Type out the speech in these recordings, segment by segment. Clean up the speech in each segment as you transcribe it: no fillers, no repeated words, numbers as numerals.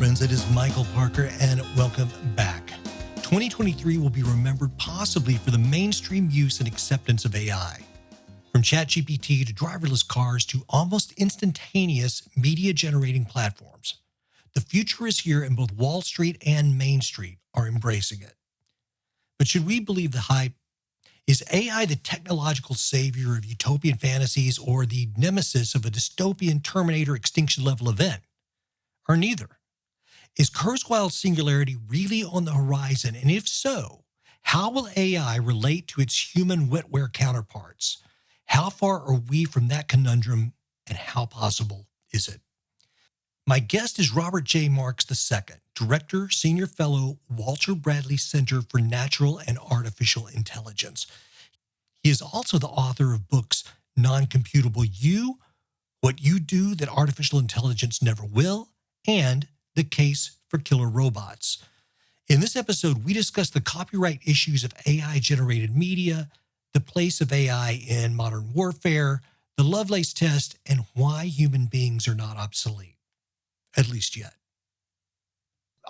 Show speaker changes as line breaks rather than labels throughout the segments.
friends. It is Michael Parker, and welcome back. 2023 will be remembered possibly for the mainstream use and acceptance of AI. From ChatGPT to driverless cars to almost instantaneous media-generating platforms. The future is here, and both Wall Street and Main Street are embracing it. But should we believe the hype? Is AI the technological savior of utopian fantasies or the nemesis of a dystopian Terminator extinction-level event? Or neither? Is Kurzweil's Singularity really on the horizon? And if so, how will AI relate to its human wetware counterparts? How far are we from that conundrum, and how possible is it? My guest is Robert J. Marks II, Director, Senior Fellow, Walter Bradley Center for Natural and Artificial Intelligence. He is also the author of books Non-Computable You, What You Do That Artificial Intelligence Never Will, and The Case for Killer Robots. In this episode, we discuss the copyright issues of AI-generated media, the place of AI in modern warfare, the Lovelace test, and why human beings are not obsolete. At least yet.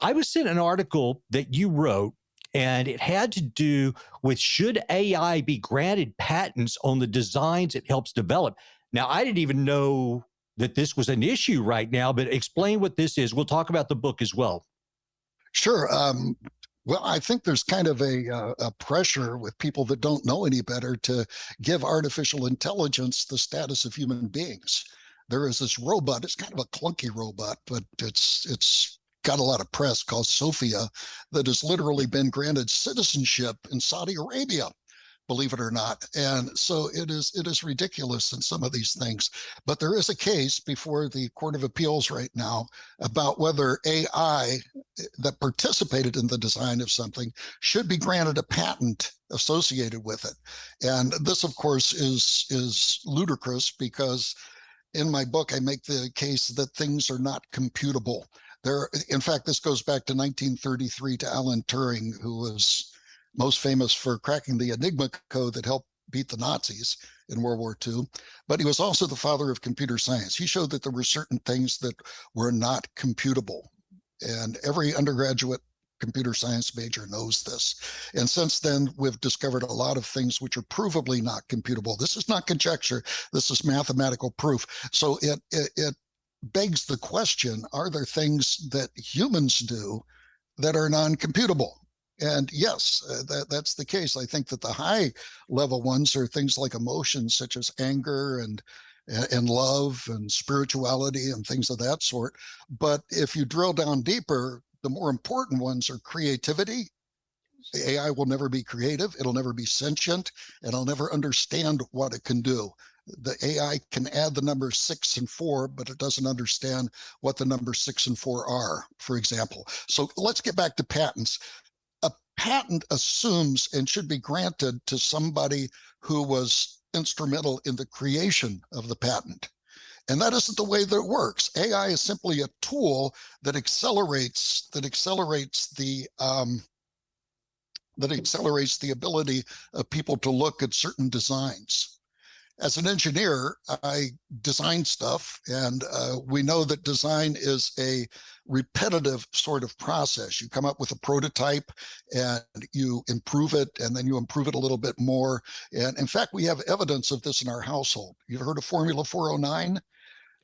I was sent an article that you wrote, and it had to do with should AI be granted patents on the designs it helps develop. Now, I didn't even know that this was an issue right now, but explain what this is. We'll talk about the book as well.
Sure. Well, I think there's kind of a pressure with people that don't know any better to give artificial intelligence the status of human beings. There is this robot. It's kind of a clunky robot, but it's got a lot of press, called Sophia, that has literally been granted citizenship in Saudi Arabia, believe it or not. And so it is ridiculous in some of these things. But there is a case before the Court of Appeals right now about whether AI that participated in the design of something should be granted a patent associated with it. And this, of course, is ludicrous because in my book, I make the case that things are not computable. In fact, this goes back to 1933 to Alan Turing, who was most famous for cracking the Enigma code that helped beat the Nazis in World War II. But he was also the father of computer science. He showed that there were certain things that were not computable. And every undergraduate computer science major knows this. And since then, we've discovered a lot of things which are provably not computable. This is not conjecture. This is mathematical proof. So it begs the question, are there things that humans do that are non-computable? And yes, that's the case. I think that the high level ones are things like emotions such as anger and love and spirituality and things of that sort. But if you drill down deeper, the more important ones are creativity. The AI will never be creative. It'll never be sentient, and it'll never understand what it can do. The AI can add the numbers 6 and 4, but it doesn't understand what the numbers 6 and 4 are, for example. So let's get back to patents. A patent assumes and should be granted to somebody who was instrumental in the creation of the patent. And that isn't the way that it works. AI is simply a tool that accelerates the ability of people to look at certain designs. As an engineer, I design stuff, and we know that design is a repetitive sort of process. You come up with a prototype and you improve it, and then you improve it a little bit more. And in fact, we have evidence of this in our household. You've heard of Formula 409?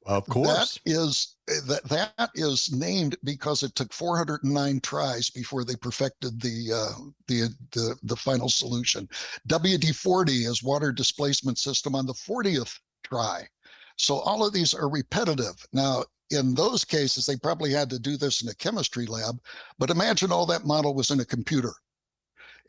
Of course.
That is named because it took 409 tries before they perfected the final solution. WD-40 is water displacement system on the 40th try. So all of these are repetitive. Now, in those cases, they probably had to do this in a chemistry lab, but imagine all that model was in a computer.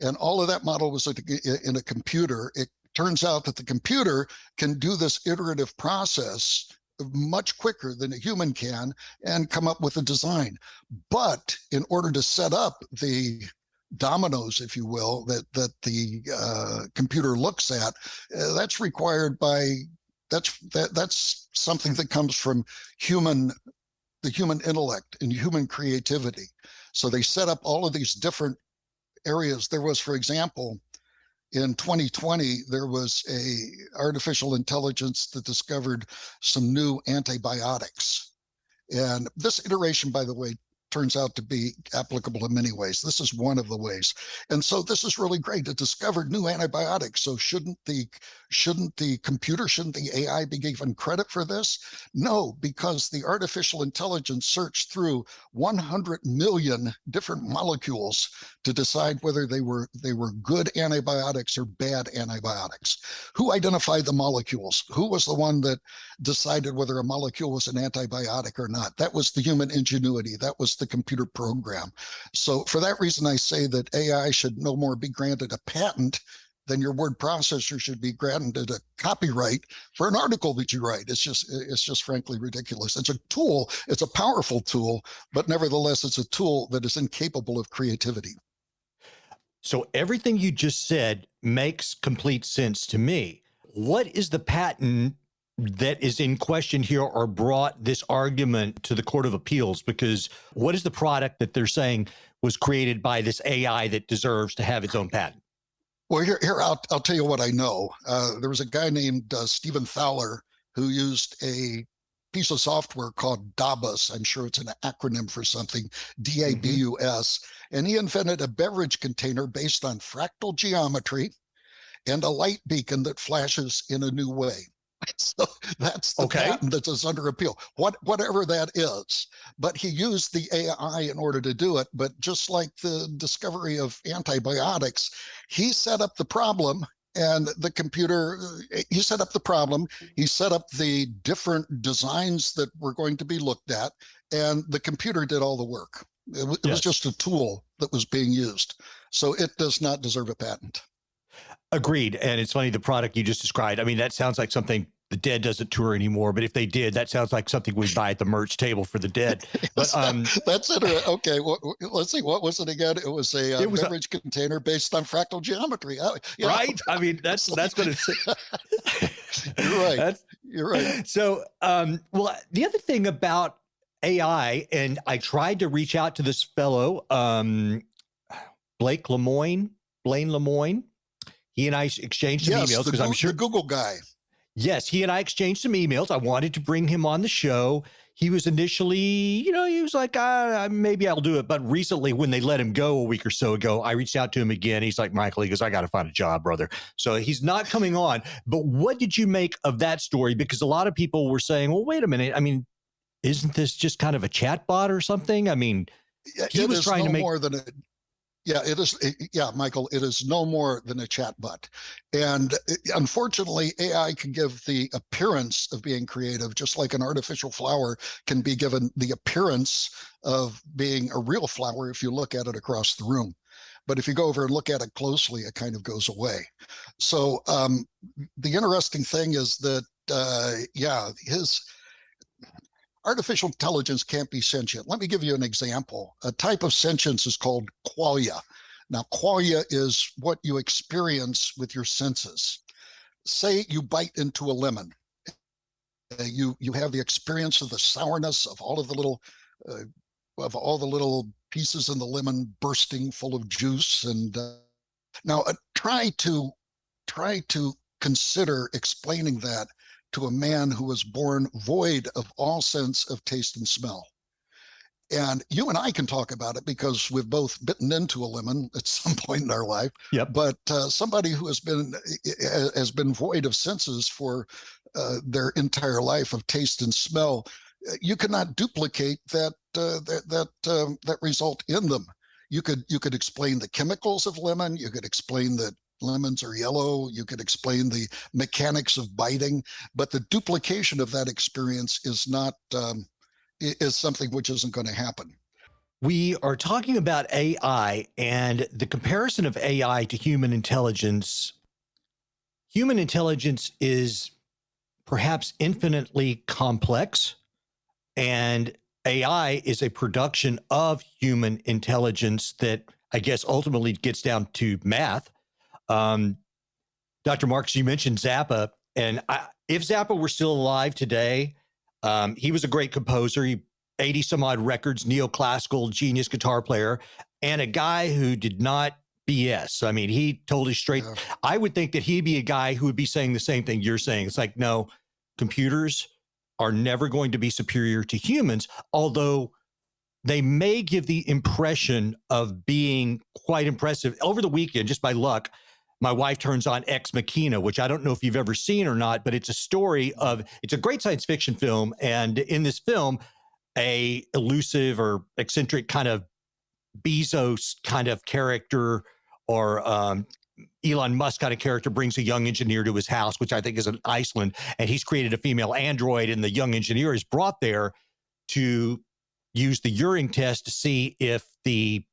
And all of that model was in a computer. It turns out that the computer can do this iterative process much quicker than a human can and come up with a design. But in order to set up the dominoes, if you will, that the computer looks at, that's required by that's something that comes from the human intellect and human creativity. So they set up all of these different areas. There was, for example, in 2020, there was a artificial intelligence that discovered some new antibiotics. And this iteration, by the way, turns out to be applicable in many ways. This is one of the ways. And so this is really great. It discovered new antibiotics. So shouldn't the computer, shouldn't the AI be given credit for this? No, because the artificial intelligence searched through 100 million different molecules to decide whether they were good antibiotics or bad antibiotics. Who identified the molecules? Who was the one that decided whether a molecule was an antibiotic or not? That was the human ingenuity. That was the computer program. So for that reason, I say that AI should no more be granted a patent than your word processor should be granted a copyright for an article that you write. It's just frankly ridiculous. It's a tool. It's a powerful tool, but nevertheless, it's a tool that is incapable of creativity.
So everything you just said makes complete sense to me. What is the patent that is in question here or brought this argument to the Court of Appeals? Because what is the product that they're saying was created by this AI that deserves to have its own patent?
Well, here I'll tell you what I know. There was a guy named Stephen Thaler who used a piece of software called DABUS. I'm sure it's an acronym for something, DABUS. And he invented a beverage container based on fractal geometry and a light beacon that flashes in a new way. So that's the patent that is under appeal, whatever that is. But he used the AI in order to do it. But just like the discovery of antibiotics, he set up the problem, and the computer, he set up the problem. He set up the different designs that were going to be looked at, and the computer did all the work. It was just a tool that was being used. So it does not deserve a patent.
Agreed. And it's funny, the product you just described, I mean, that sounds like something the Dead doesn't tour anymore, but if they did, that sounds like something we'd buy at the merch table for the Dead. But
that's it. Okay, let's see. What was it again? It was a beverage container based on fractal geometry.
Right? I mean, that's what it's.
You're right. You're right.
So, well, the other thing about AI, and I tried to reach out to this fellow, Blaine Lemoine. He and I exchanged some emails because I'm sure
the Google guy.
Yes, he and I exchanged some emails. I wanted to bring him on the show. He was initially, he was like, maybe I'll do it. But recently, when they let him go a week or so ago, I reached out to him again. He's like, Michael, he goes, I got to find a job, brother. So he's not coming on. But what did you make of that story? Because a lot of people were saying, well, wait a minute. I mean, isn't this just kind of a chatbot or something? I mean, he was trying to make
more than a. Yeah, it is. Yeah, Michael, it is no more than a chatbot. And unfortunately, AI can give the appearance of being creative, just like an artificial flower can be given the appearance of being a real flower if you look at it across the room. But if you go over and look at it closely, it kind of goes away. So the interesting thing is that, his artificial intelligence can't be sentient. Let me give you an example. A type of sentience is called qualia. Now, qualia is what you experience with your senses. Say you bite into a lemon. You have the experience of the sourness of all of the little pieces in the lemon bursting full of juice. And now try to consider explaining that to a man who was born void of all sense of taste and smell. And you and I can talk about it because we've both bitten into a lemon at some point in our life.
Yep.
But somebody who has been void of senses for their entire life of taste and smell, you cannot duplicate that result in them. You could explain the chemicals of lemon. You could explain that lemons are yellow. You could explain the mechanics of biting, but the duplication of that experience is not is something which isn't going to happen.
We are talking about AI and the comparison of AI to human intelligence. Human intelligence is perhaps infinitely complex, and AI is a production of human intelligence that I guess ultimately gets down to math. Dr. Marks, you mentioned Zappa, and if Zappa were still alive today, he was a great composer. He 80 some odd records, neoclassical genius guitar player, and a guy who did not BS. I mean, he told us straight. I would think that he'd be a guy who would be saying the same thing you're saying. It's like, no, computers are never going to be superior to humans, although they may give the impression of being quite impressive. Over the weekend, just by luck, my wife turns on Ex Machina, which I don't know if you've ever seen or not, but it's a story of, it's a great science fiction film. And in this film, a elusive or eccentric kind of Bezos kind of character, or Elon Musk kind of character, brings a young engineer to his house, which I think is in Iceland. And he's created a female android, and the young engineer is brought there to use the Turing test to see if the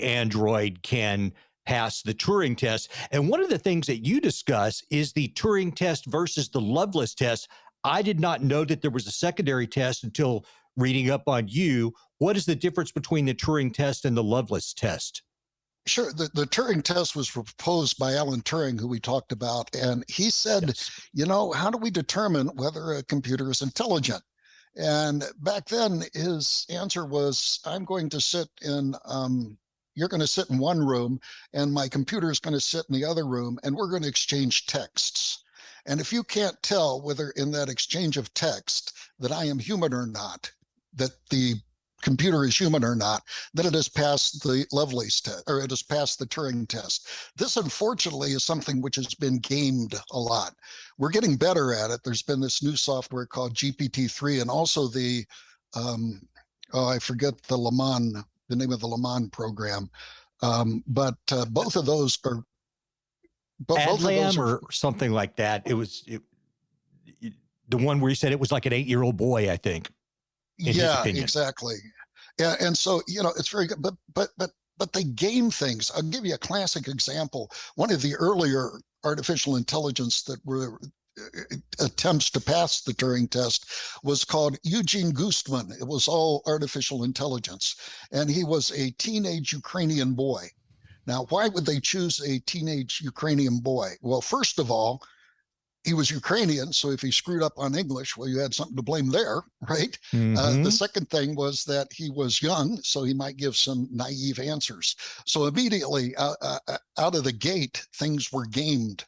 android can pass the Turing test. And one of the things that you discuss is the Turing test versus the Lovelace test. I did not know that there was a secondary test until reading up on you. What is the difference between the Turing test and the Lovelace test?
Sure. The Turing test was proposed by Alan Turing, who we talked about. And he said,
Yes.
how do we determine whether a computer is intelligent? And back then, his answer was, I'm going to sit in, you're going to sit in one room, and my computer is going to sit in the other room, and we're going to exchange texts. And if you can't tell whether in that exchange of text that I am human or not, that the computer is human or not, then it has passed the Lovelace test, or it has passed the Turing test. This, unfortunately, is something which has been gamed a lot. We're getting better at it. There's been this new software called GPT-3, and also the, I forget the name of the Le Mans program. But both of those are,
Adlam or something like that. It was the one where he said it was like an 8-year-old boy, I think.
Yeah, exactly. Yeah, and so it's very good, but they game things. I'll give you a classic example. One of the earlier artificial intelligence that were attempts to pass the Turing test was called Eugene Gustman. It was all artificial intelligence, and he was a teenage Ukrainian boy. Now, why would they choose a teenage Ukrainian boy? Well, first of all, he was Ukrainian, so if he screwed up on English, well, you had something to blame there, right?
Mm-hmm.
The second thing was that he was young, so he might give some naive answers. So immediately out of the gate, things were gamed.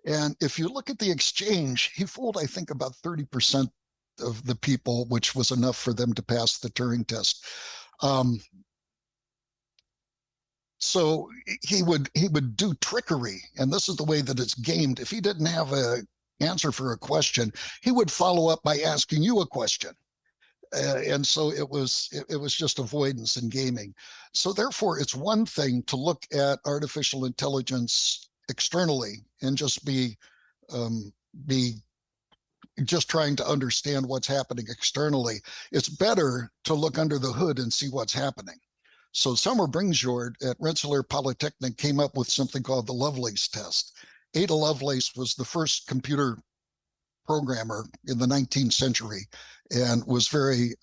And if you look at the exchange, he fooled, I think, about 30% of the people, which was enough for them to pass the Turing test. So he would do trickery, and this is the way that it's gamed. If he didn't have a answer for a question, he would follow up by asking you a question. And so it was just avoidance and gaming. So therefore, it's one thing to look at artificial intelligence externally and just be just trying to understand what's happening externally. It's better to look under the hood and see what's happening. So Summer Bringsjord at Rensselaer Polytechnic came up with something called the Lovelace test. Ada Lovelace was the first computer programmer in the 19th century and was very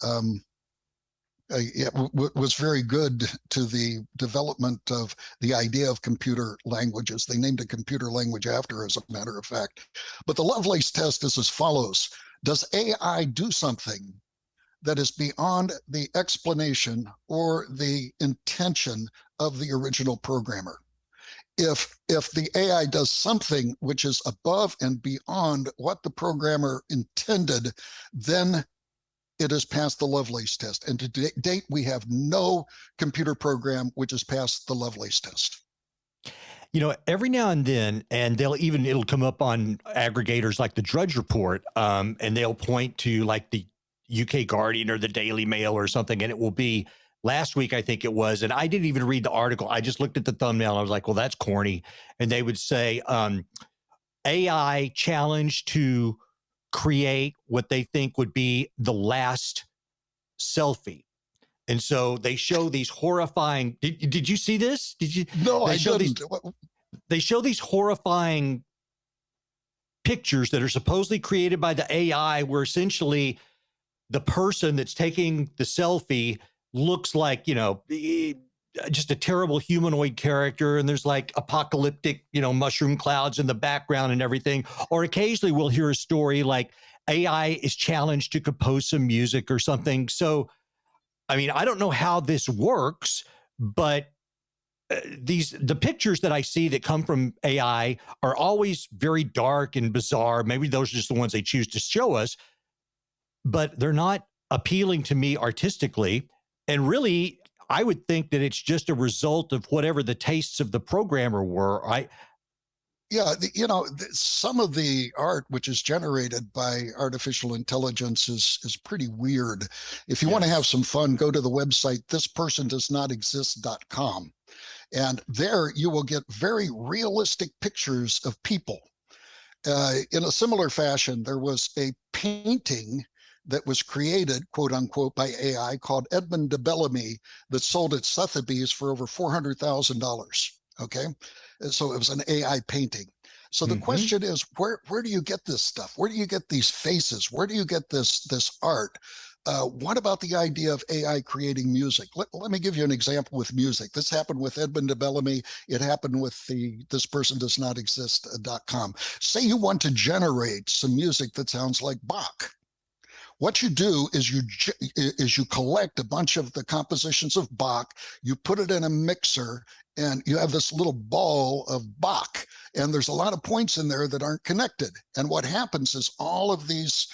good to the development of the idea of computer languages. They named a computer language after her, as a matter of fact. But the Lovelace test is as follows. Does AI do something that is beyond the explanation or the intention of the original programmer? If the AI does something which is above and beyond what the programmer intended, then it has passed the Lovelace test. And to date, we have no computer program which has passed the Lovelace test.
Every now and then, and it'll come up on aggregators like the Drudge Report, and they'll point to like the UK Guardian or the Daily Mail or something, and it will be last week, I think it was, and I didn't even read the article. I just looked at the thumbnail and I was like, well, that's corny. And they would say, AI challenge to create what they think would be the last selfie. And so they show these horrifying, did you see this? Did you?
No, I didn't.
They show these horrifying pictures that are supposedly created by the AI, where essentially the person that's taking the selfie looks like, just a terrible humanoid character. And there's like apocalyptic, mushroom clouds in the background and everything. Or occasionally we'll hear a story like AI is challenged to compose some music or something. So, I mean, I don't know how this works, but the pictures that I see that come from AI are always very dark and bizarre. Maybe those are just the ones they choose to show us, but they're not appealing to me artistically. And really, I would think that it's just a result of whatever the tastes of the programmer were.
Yeah, some of the art which is generated by artificial intelligence is pretty weird. If you want to have
Yes.
some fun, go to the website thispersondoesnotexist.com. And there you will get very realistic pictures of people. In a similar fashion, there was a painting that was created, quote unquote, by AI called Edmund de Bellamy that sold at Sotheby's for over $400,000. Okay. So it was an AI painting. So the
Mm-hmm.
question is, where do you get this stuff? Where do you get these faces? Where do you get this art? What about the idea of AI creating music? Let me give you an example with music. This happened with Edmund de Bellamy. It happened with the thispersondoesnotexist.com. Say you want to generate some music that sounds like Bach. What you do is you collect a bunch of the compositions of Bach, you put it in a mixer, and you have this little ball of Bach. And there's a lot of points in there that aren't connected. And what happens is all of these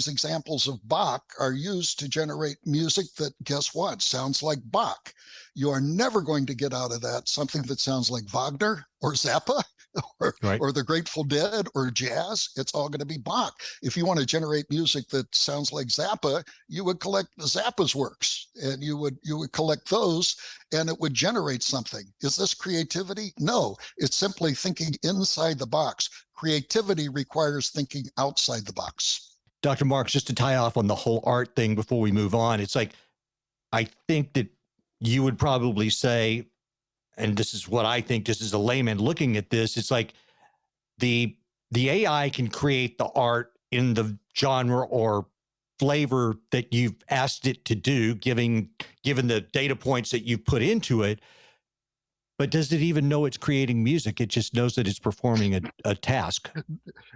examples of Bach are used to generate music that, guess what, sounds like Bach. You are never going to get out of that something that sounds like Wagner or Zappa
Right.
or the Grateful Dead or jazz. It's all going to be Bach. If you want to generate music that sounds like Zappa, you would collect Zappa's works and you would collect those and it would generate something. Is this creativity? No, it's simply thinking inside the box. Creativity requires thinking outside the box.
Dr. Marks, just to tie off on the whole art thing before we move on, it's like, I think that you would probably say, and this is what I think, just as a layman looking at this, it's like the AI can create the art in the genre or flavor that you've asked it to do, given the data points that you've put into it. But does it even know it's creating music? It just knows that it's performing a task.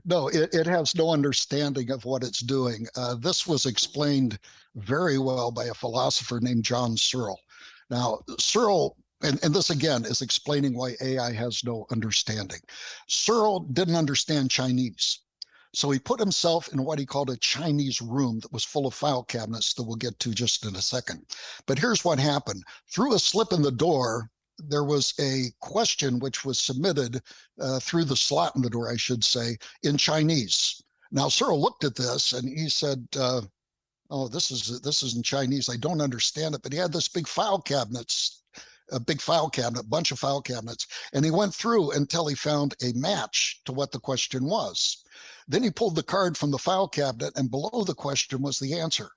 No, it has no understanding of what it's doing. This was explained very well by a philosopher named John Searle. Now, Searle, and this again is explaining why AI has no understanding. Searle didn't understand Chinese. So he put himself in what he called a Chinese room that was full of file cabinets that we'll get to just in a second. But here's what happened. Through a slip in the door, there was a question which was submitted through the slot in the door, I should say, in Chinese. Now, Searle looked at this and he said, oh, this is in Chinese. I don't understand it. But he had this big file cabinets, a big file cabinet, bunch of file cabinets. And he went through until he found a match to what the question was. Then he pulled the card from the file cabinet and below the question was the answer.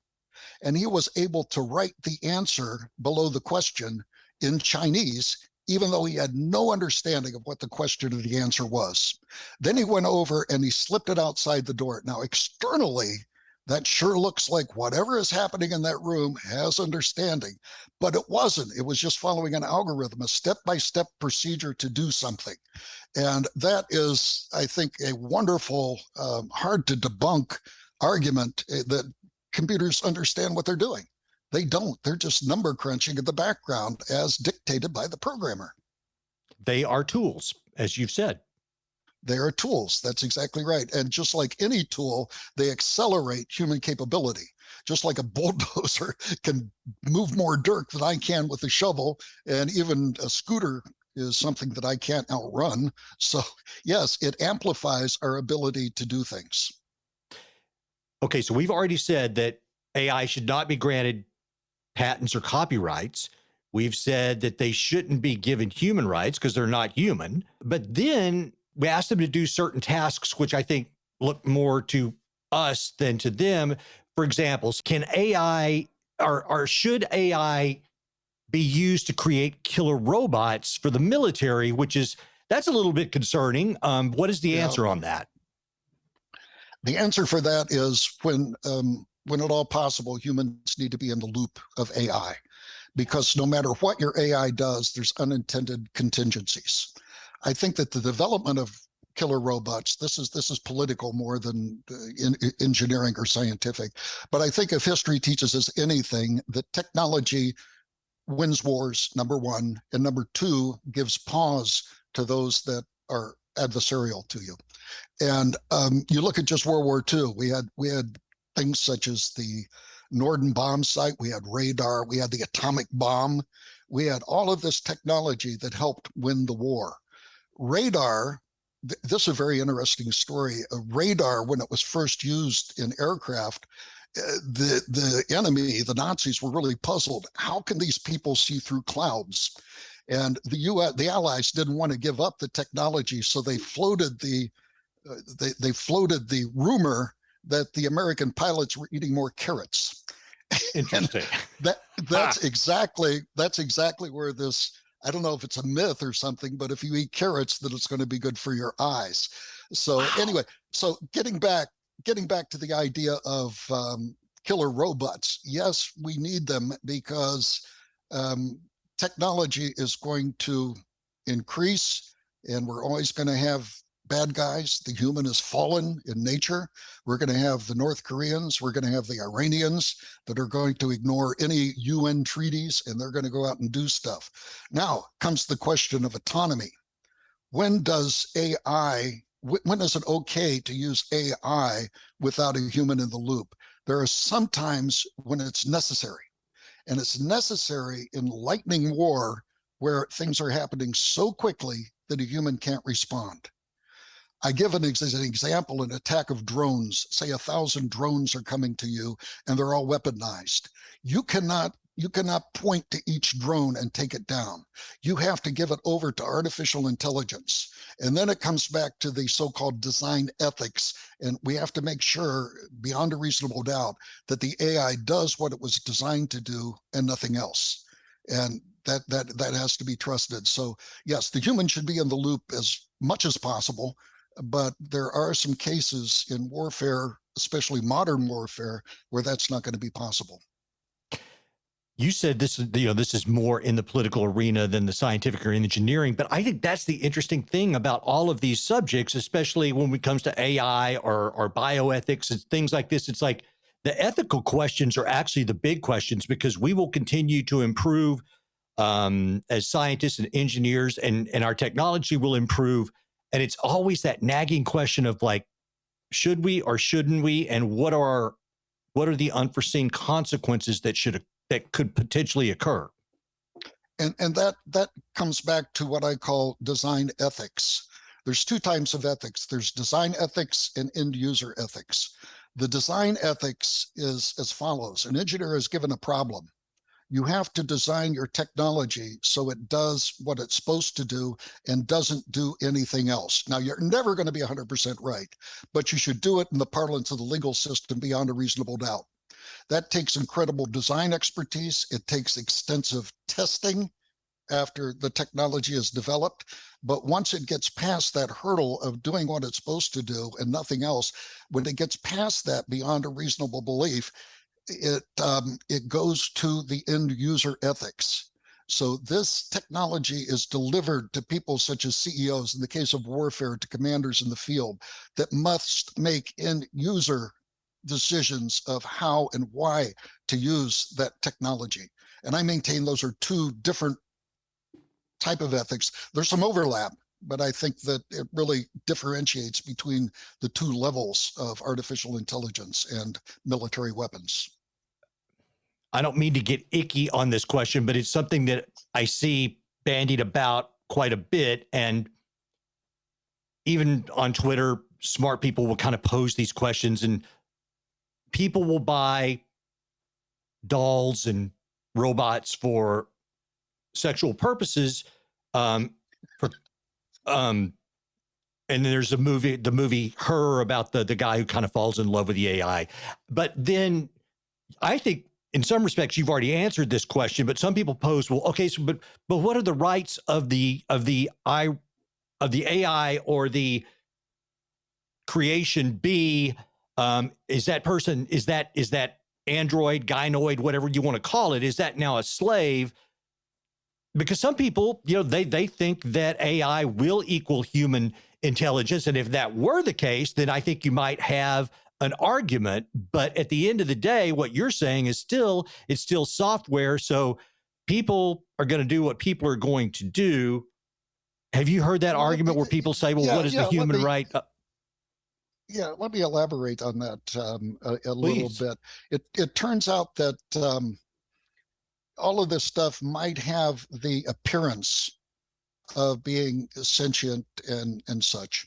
And he was able to write the answer below the question in Chinese, even though he had no understanding of what the question or the answer was. Then he went over and he slipped it outside the door. Now, externally, that sure looks like whatever is happening in that room has understanding, but it wasn't. It was just following an algorithm, a step-by-step procedure to do something. And that is, I think, a wonderful, hard to debunk argument that computers understand what they're doing. They don't. They're just number crunching in the background as dictated by the programmer.
They are tools, as you've said.
They are tools. That's exactly right. And just like any tool, they accelerate human capability. Just like a bulldozer can move more dirt than I can with a shovel, and even a scooter is something that I can't outrun. So yes, it amplifies our ability to do things.
Okay, so we've already said that AI should not be granted patents or copyrights. We've said that they shouldn't be given human rights because they're not human. But then we asked them to do certain tasks, which I think look more to us than to them. For example, can AI or should AI be used to create killer robots for the military, that's a little bit concerning. What is the answer on that?
The answer for that is when at all possible, humans need to be in the loop of AI, because no matter what your AI does, there's unintended contingencies. I think that the development of killer robots, this is political more than engineering or scientific, but I think if history teaches us anything, that technology wins wars, number one, and number two, gives pause to those that are adversarial to you. And you look at just World War II, we had things such as the Norden bomb sight, we had radar, we had the atomic bomb, we had all of this technology that helped win the war. Radar, this is a very interesting story. Radar, when it was first used in aircraft, the enemy, the Nazis, were really puzzled. How can these people see through clouds? And the Allies didn't want to give up the technology, so they floated the rumor that the American pilots were eating more carrots.
Interesting.
That's exactly where this. I don't know if it's a myth or something, but if you eat carrots, then it's going to be good for your eyes. So anyway, so getting back to the idea of killer robots. Yes, we need them because technology is going to increase, and we're always going to have bad guys. The human is fallen in nature. We're going to have the North Koreans. We're going to have the Iranians that are going to ignore any UN treaties, and they're going to go out and do stuff. Now comes the question of autonomy. When is it okay to use AI without a human in the loop? There are some times when it's necessary. And it's necessary in lightning war where things are happening so quickly that a human can't respond. I give as an example, an attack of drones. Say 1,000 drones are coming to you and they're all weaponized. You cannot point to each drone and take it down. You have to give it over to artificial intelligence. And then it comes back to the so-called design ethics. And we have to make sure, beyond a reasonable doubt, that the AI does what it was designed to do and nothing else. And that has to be trusted. So yes, the human should be in the loop as much as possible. But there are some cases in warfare, especially modern warfare, where that's not going to be possible.
You said this is more in the political arena than the scientific or engineering, but I think that's the interesting thing about all of these subjects, especially when it comes to AI or bioethics and things like this. It's like the ethical questions are actually the big questions, because we will continue to improve as scientists and engineers, and our technology will improve. And it's always that nagging question of like, should we or shouldn't we? And what are the unforeseen consequences that could potentially occur?
And that comes back to what I call design ethics. There's two types of ethics. There's design ethics and end user ethics. The design ethics is as follows. An engineer is given a problem. You have to design your technology so it does what it's supposed to do and doesn't do anything else. Now, you're never going to be 100% right, but you should do it in the parlance of the legal system beyond a reasonable doubt. That takes incredible design expertise. It takes extensive testing after the technology is developed. But once it gets past that hurdle of doing what it's supposed to do and nothing else, when it gets past that beyond a reasonable belief, it goes to the end user ethics. So this technology is delivered to people such as CEOs, in the case of warfare, to commanders in the field, that must make end user decisions of how and why to use that technology. And I maintain those are two different type of ethics. There's some overlap, but I think that it really differentiates between the two levels of artificial intelligence and military weapons.
I don't mean to get icky on this question, but it's something that I see bandied about quite a bit. And even on Twitter, smart people will kind of pose these questions, and people will buy dolls and robots for sexual purposes. And then there's the movie Her, about the guy who kind of falls in love with the AI. But then I think in some respects you've already answered this question, but some people pose, well, okay, so but what are the rights of the AI or the creation be? Is that android, gynoid, whatever you want to call it, is that now a slave? Because some people, they think that AI will equal human intelligence. And if that were the case, then I think you might have an argument. But at the end of the day, what you're saying is it's still software. So people are going to do what people are going to do. Have you heard that argument where people say, well, what is the human right?
Yeah, let me elaborate on that a little
Please.
bit. It turns out that all of this stuff might have the appearance of being sentient and such.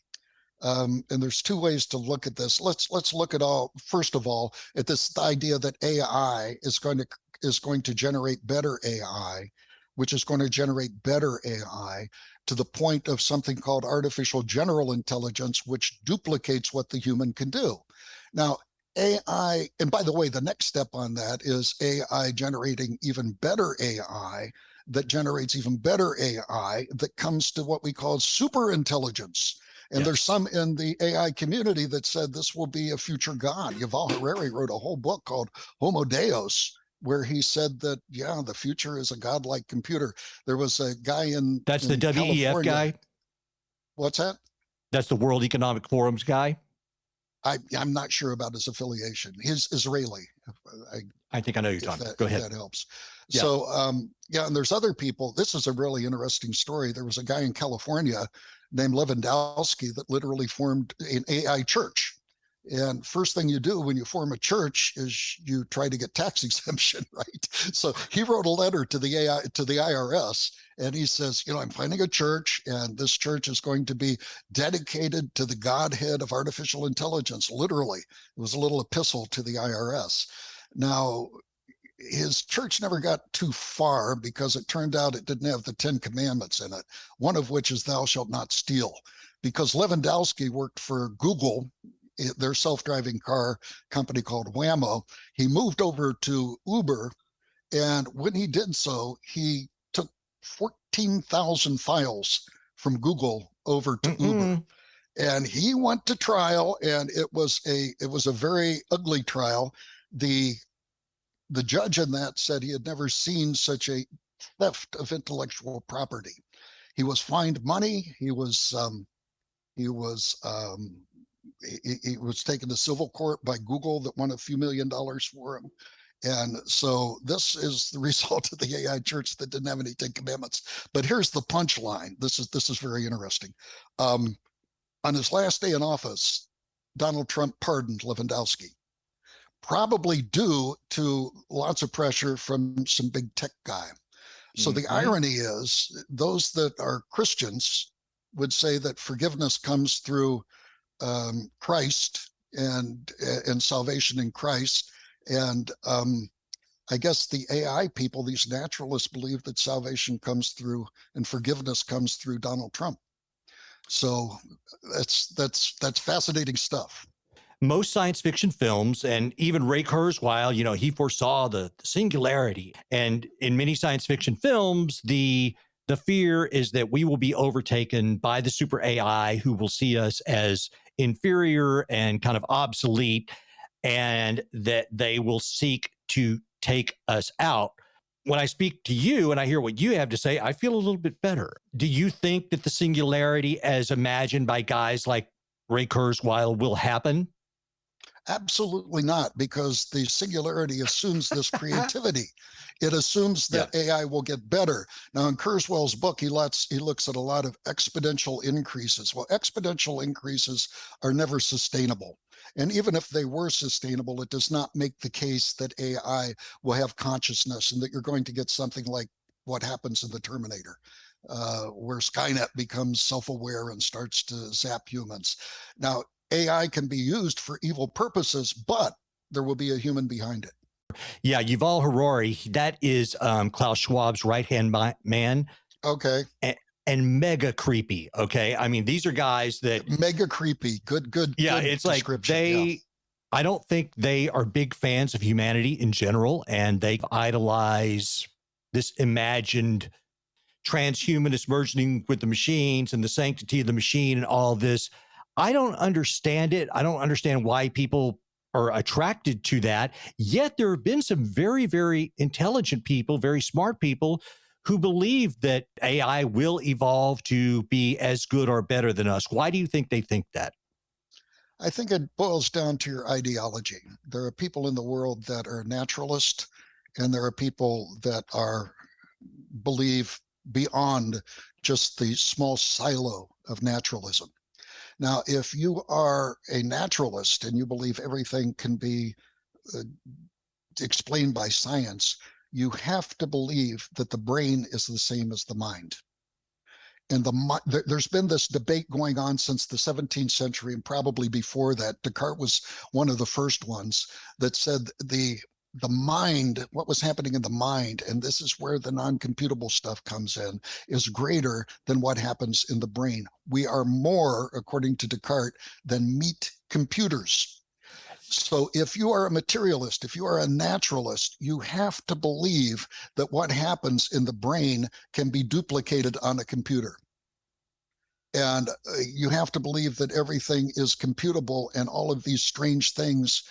And there's two ways to look at this. Let's look at all first of all at this idea that AI is going to generate better AI, which is going to generate better AI to the point of something called artificial general intelligence, which duplicates what the human can do. Now, AI, and by the way, the next step on that is AI generating even better AI that generates even better AI that comes to what we call super intelligence. And there's
Yes.
some in the AI community that said this will be a future God. Yuval Harari wrote a whole book called Homo Deus, where he said that, yeah, the future is a godlike computer. There was a guy
That's the
in
WEF
California.
guy.
What's that?
That's the World Economic Forum's guy.
I'm not sure about his affiliation. He's Israeli. I,
I think I know who you're talking about. Go
if
ahead.
that helps.
Yeah.
So yeah, and there's other people. This is a really interesting story. There was a guy in California named Lewandowski that literally formed an AI church. And first thing you do when you form a church is you try to get tax exemption, right? So he wrote a letter to the IRS, and he says, I'm finding a church, and this church is going to be dedicated to the Godhead of artificial intelligence. Literally, it was a little epistle to the IRS. Now, his church never got too far because it turned out it didn't have the 10 commandments in it, one of which is thou shalt not steal. Because Lewandowski worked for Google, their self-driving car company called Waymo. He moved over to Uber, and when he did so, he took 14,000 files from Google over to Uber. And he went to trial, and it was a very ugly trial. The judge in that said he had never seen such a theft of intellectual property. He was fined money. He was he was taken to civil court by Google that won a few $1,000,000 for him. And so this is the result of the AI church that didn't have any 10 commandments. But here's the punchline. This is very interesting. On his last day in office, Donald Trump pardoned Lewandowski, probably due to lots of pressure from some big tech guy. So the irony is those that are Christians would say that forgiveness comes through Christ and salvation in Christ. And I guess the AI people, these naturalists, believe that salvation comes through and forgiveness comes through Donald Trump. So that's fascinating stuff.
Most science fiction films, and even Ray Kurzweil, he foresaw the singularity. And in many science fiction films, the fear is that we will be overtaken by the super AI who will see us as inferior and kind of obsolete, and that they will seek to take us out. When I speak to you and I hear what you have to say, I feel a little bit better. Do you think that the singularity, as imagined by guys like Ray Kurzweil, will happen?
Absolutely not, because the singularity assumes this creativity. It assumes that AI will get better. Now, in Kurzweil's book, he looks at a lot of exponential increases. Well, exponential increases are never sustainable. And even if they were sustainable, it does not make the case that AI will have consciousness and that you're going to get something like what happens in the Terminator, where Skynet becomes self-aware and starts to zap humans. Now, AI can be used for evil purposes, but there will be a human behind it.
Yeah, Yuval Harari, that is Klaus Schwab's right-hand man.
Okay.
And mega creepy. Okay. I mean, these are guys that
mega creepy. Good.
Yeah.
Good
it's like I don't think they are big fans of humanity in general. And they idolize this imagined transhumanist merging with the machines and the sanctity of the machine and all this. I don't understand it. I don't understand why people are attracted to that. Yet there have been some very, very intelligent people, very smart people who believe that AI will evolve to be as good or better than us. Why do you think they think that?
I think it boils down to your ideology. There are people in the world that are naturalist, and there are people that believe beyond just the small silo of naturalism. Now, if you are a naturalist and you believe everything can be uh, explained by science, you have to believe that the brain is the same as the mind. And there's been this debate going on since the 17th century, and probably before that. Descartes was one of the first ones that said the mind, what was happening in the mind, and this is where the non-computable stuff comes in, is greater than what happens in the brain. We are more, according to Descartes, than meat computers. So if you are a materialist, if you are a naturalist, you have to believe that what happens in the brain can be duplicated on a computer. And you have to believe that everything is computable, and all of these strange things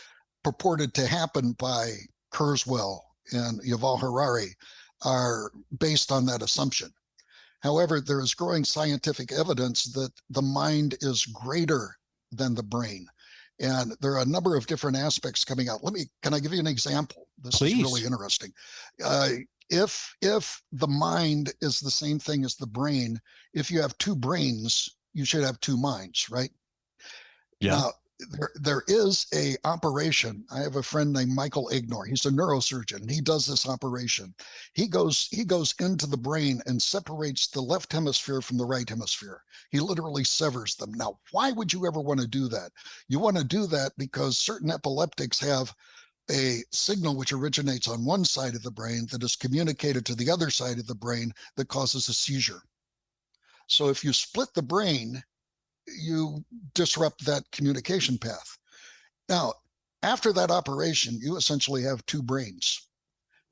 purported to happen by Kurzweil and Yuval Harari are based on that assumption. However, there is growing scientific evidence that the mind is greater than the brain. And there are a number of different aspects coming out. Can I give you an example? This
Please.
is really interesting. If the mind is the same thing as the brain, if you have two brains, you should have two minds, right?
Yeah.
Now, there is a operation. I have a friend named Michael Ignor. He's a neurosurgeon. He does this operation. He goes into the brain and separates the left hemisphere from the right hemisphere. He literally severs them. Now, why would you ever want to do that? You want to do that because certain epileptics have a signal which originates on one side of the brain that is communicated to the other side of the brain that causes a seizure. So if you split the brain, you disrupt that communication path. Now, after that operation, you essentially have two brains.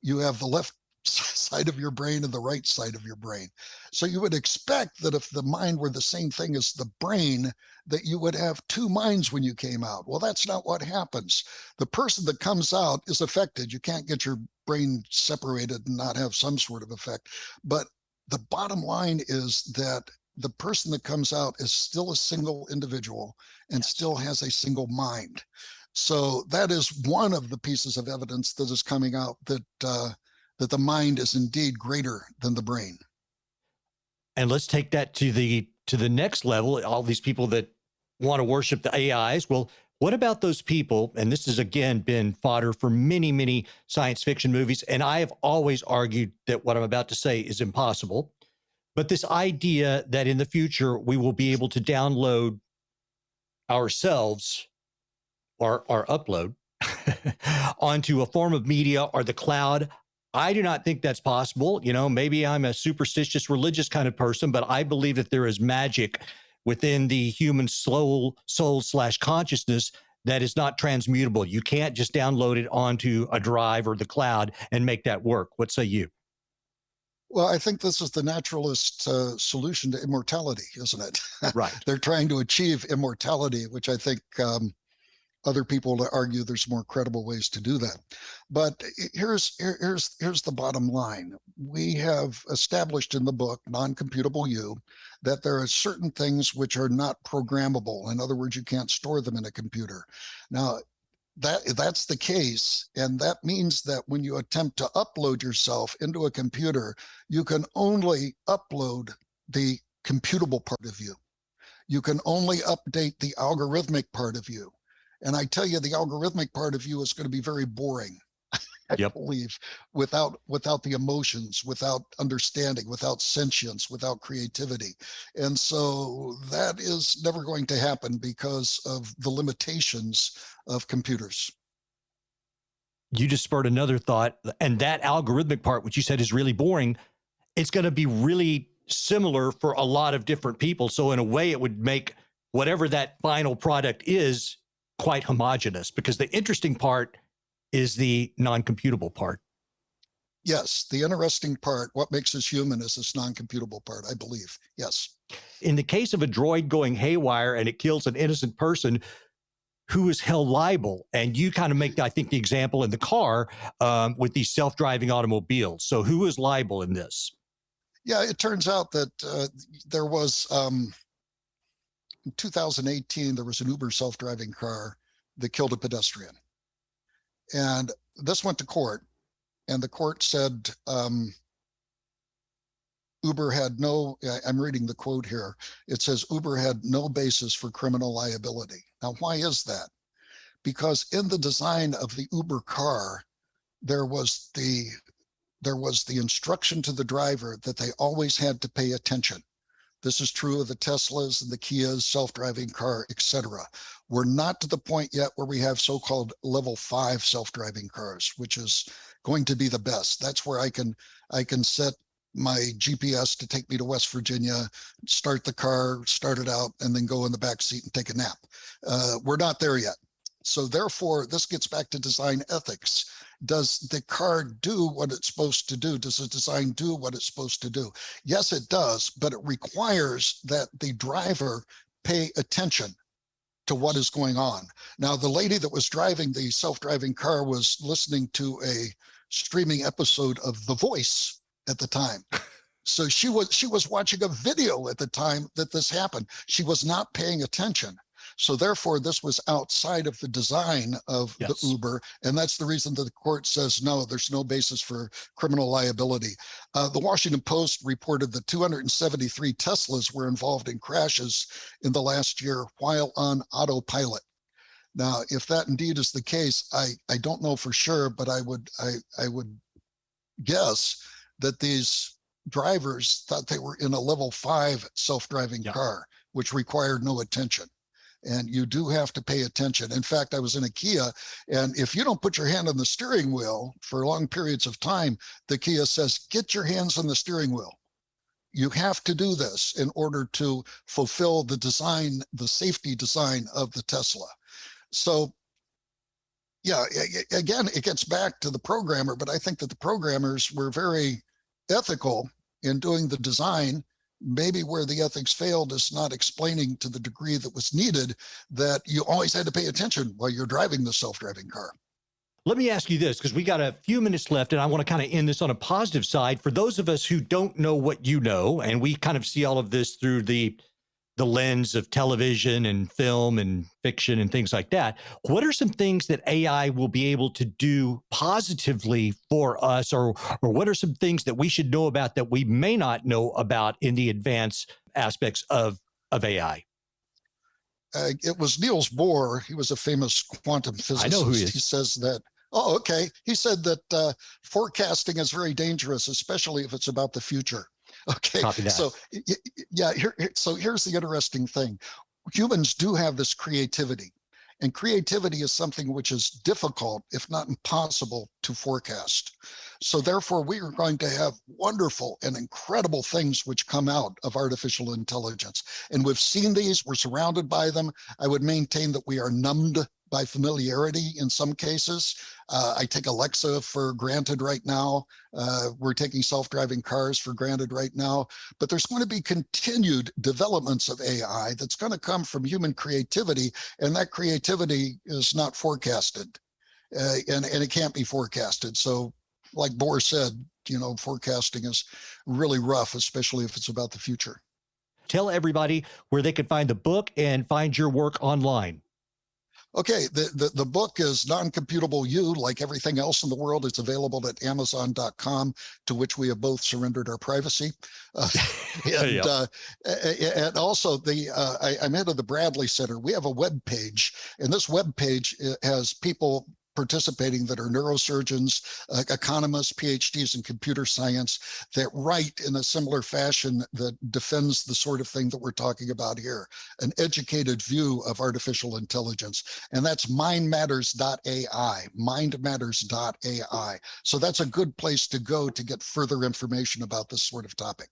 You have the left side of your brain and the right side of your brain. So you would expect that if the mind were the same thing as the brain, that you would have two minds when you came out. Well, that's not what happens. The person that comes out is affected. You can't get your brain separated and not have some sort of effect. But the bottom line is that the person that comes out is still a single individual and still has a single mind. So that is one of the pieces of evidence that is coming out, that the mind is indeed greater than the brain.
And let's take that to the next level. All these people that want to worship the AIs. Well, what about those people? And this has again been fodder for many, many science fiction movies. And I have always argued that what I'm about to say is impossible. But this idea that in the future we will be able to download ourselves or upload onto a form of media or the cloud, I do not think that's possible. You know, maybe I'm a superstitious religious kind of person, but I believe that there is magic within the human soul / consciousness that is not transmutable. You can't just download it onto a drive or the cloud and make that work. What say you?
Well, I think this is the naturalist solution to immortality, isn't it?
Right.
They're trying to achieve immortality, which I think other people to argue there's more credible ways to do that. But here's the bottom line. We have established in the book, Non-Computable You, that there are certain things which are not programmable. In other words, you can't store them in a computer. Now, that's the case, and that means that when you attempt to upload yourself into a computer, you can only upload the computable part of you. You can only update the algorithmic part of you. And I tell you, the algorithmic part of you is going to be very boring, I believe, without the emotions, without understanding, without sentience, without creativity. And so that is never going to happen because of the limitations of computers.
You just spurred another thought, and that algorithmic part, which you said is really boring, it's going to be really similar for a lot of different people. So in a way, it would make whatever that final product is quite homogenous, because the interesting part is the non-computable part.
Yes, the interesting part, what makes us human, is this non-computable part, I believe. Yes.
In the case of a droid going haywire and it kills an innocent person, who is held liable? And you kind of make, I think, the example in the car with these self-driving automobiles. So who is liable in this?
Yeah, it turns out that there was, in 2018, there was an Uber self-driving car that killed a pedestrian. And this went to court, and the court said, Uber had no, I'm reading the quote here. It says Uber had no basis for criminal liability. Now, why is that? Because in the design of the Uber car, there was the instruction to the driver that they always had to pay attention. This is true of the Teslas and the Kias, self-driving car, etc. We're not to the point yet where we have so-called level 5 self-driving cars, which is going to be the best. That's where I can set my GPS to take me to West Virginia, start the car, start it out, and then go in the back seat and take a nap. We're not there yet. So therefore, this gets back to design ethics. Does the car do what it's supposed to do? Does the design do what it's supposed to do? Yes, it does, but it requires that the driver pay attention to what is going on. Now, the lady that was driving the self-driving car was listening to a streaming episode of The Voice at the time. So she was watching a video at the time that this happened. She was not paying attention. So therefore, this was outside of the design of the Uber. And that's the reason that the court says, no, there's no basis for criminal liability. The Washington Post reported that 273 Teslas were involved in crashes in the last year while on autopilot. Now, if that indeed is the case, I don't know for sure, but I would guess that these drivers thought they were in a level 5 self-driving car, which required no attention. And you do have to pay attention. In fact, I was in a Kia, and if you don't put your hand on the steering wheel for long periods of time, the Kia says, get your hands on the steering wheel. You have to do this in order to fulfill the design, the safety design of the Tesla. So yeah, again, it gets back to the programmer, but I think that the programmers were very ethical in doing the design. Maybe where the ethics failed is not explaining to the degree that was needed that you always had to pay attention while you're driving the self-driving car.
Let me ask you this, because we got a few minutes left, and I want to kind of end this on a positive side. For those of us who don't know what you know, and we kind of see all of this through the lens of television and film and fiction and things like that, what are some things that AI will be able to do positively for us, or what are some things that we should know about that we may not know about in the advanced aspects of AI?
It was Niels Bohr. He was a famous quantum physicist.
I know who he is.
He says that, oh, okay. He said that forecasting is very dangerous, especially if it's about the future. Okay, so yeah, so here's the interesting thing. Humans do have this creativity, and creativity is something which is difficult, if not impossible, to forecast. So therefore, we are going to have wonderful and incredible things which come out of artificial intelligence. And we've seen these, we're surrounded by them. I would maintain that we are numbed by familiarity in some cases. I take Alexa for granted right now. We're taking self-driving cars for granted right now. But there's going to be continued developments of AI that's going to come from human creativity, and that creativity is not forecasted, and it can't be forecasted. So like Bohr said, you know, forecasting is really rough, especially if it's about the future.
Tell everybody where they can find the book and find your work online.
Okay, the book is Non-Computable You. Like everything else in the world, it's available at Amazon.com, to which we have both surrendered our privacy. And also, I'm head of the Bradley Center. We have a web page, and this web page has people participating that are neurosurgeons, economists, PhDs in computer science, that write in a similar fashion that defends the sort of thing that we're talking about here, an educated view of artificial intelligence. And that's mindmatters.ai, mindmatters.ai. So that's a good place to go to get further information about this sort of topic.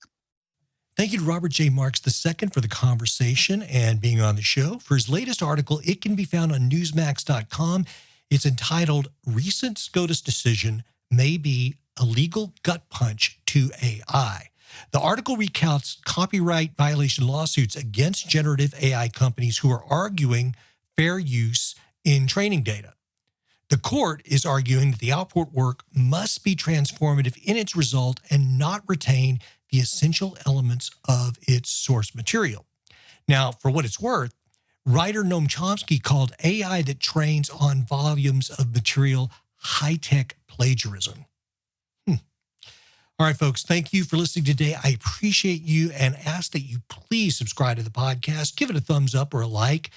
Thank you to Robert J. Marks II for the conversation and being on the show. For his latest article, it can be found on Newsmax.com. It's entitled Recent SCOTUS Decision May Be a Legal Gut Punch to AI. The article recounts copyright violation lawsuits against generative AI companies who are arguing fair use in training data. The court is arguing that the output work must be transformative in its result and not retain the essential elements of its source material. Now, for what it's worth, writer Noam Chomsky called AI that trains on volumes of material high-tech plagiarism. All All right, folks, thank you for listening today. I appreciate you and ask that you please subscribe to the podcast, give it a thumbs up or a like,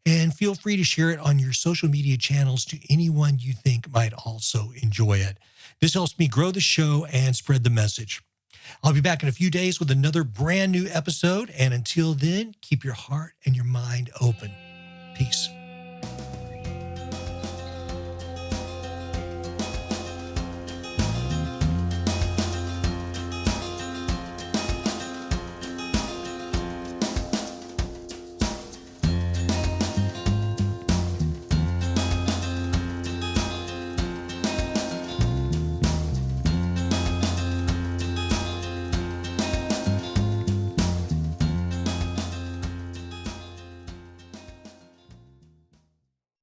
and feel free to share it on your social media channels to anyone you think might also enjoy it. This helps me grow the show and spread the message. I'll be back in a few days with another brand new episode. And until then, keep your heart and your mind open. Peace.